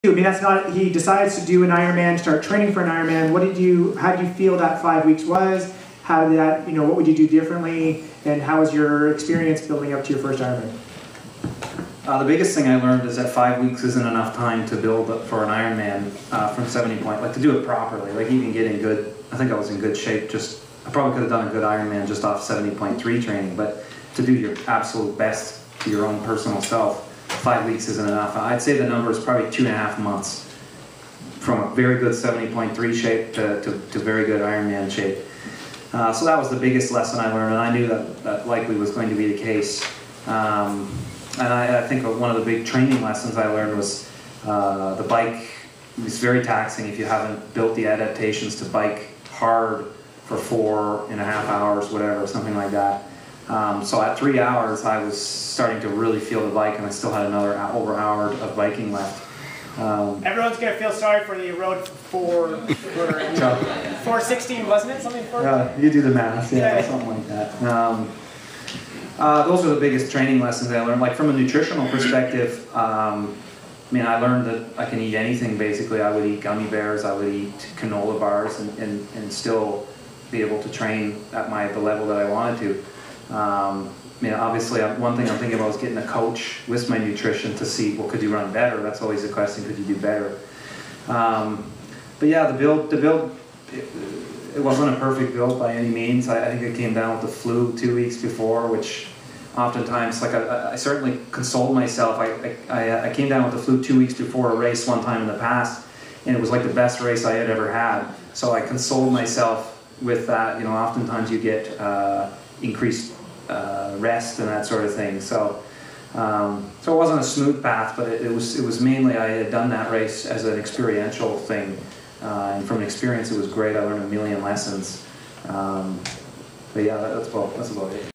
I mean, that's not, he decides to do an Ironman, start training for an Ironman. How did you feel that 5 weeks was? How did that, what would you do differently? And how was your experience building up to your first Ironman? The biggest thing I learned is that 5 weeks isn't enough time to build up for an Ironman from 70 point, like to do it properly, like even get in good, I think I was in good shape, I probably could have done a good Ironman just off 70.3 training, but to do your absolute best to your own personal self, 5 weeks isn't enough. I'd say the number is probably 2.5 months from a very good 70.3 shape to very good Ironman shape. So that was the biggest lesson I learned, and I knew that likely was going to be the case. And I think one of the big training lessons I learned was the bike is very taxing if you haven't built the adaptations to bike hard for 4.5 hours, whatever, something like that. So at 3 hours, I was starting to really feel the bike, and I still had another over hour of biking left. Everyone's going to feel sorry for the road for 4:16, wasn't it? Something for you do the math, yeah, something like that. Those are the biggest training lessons I learned. Like from a nutritional perspective, I mean, I learned that I can eat anything basically. I would eat gummy bears, I would eat canola bars, and still be able to train at the level that I wanted to. I mean, obviously, one thing I'm thinking about is getting a coach with my nutrition to see, well, could you run better? That's always the question, could you do better? But yeah, the build, it wasn't a perfect build by any means. I think I came down with the flu 2 weeks before, which oftentimes, like I certainly consoled myself. I came down with the flu 2 weeks before a race one time in the past, and it was like the best race I had ever had. So I consoled myself with that. Oftentimes you get increased rest and that sort of thing. So it wasn't a smooth path, but it was mainly I had done that race as an experiential thing, and from experience it was great. I learned a million lessons. But yeah, that's about it.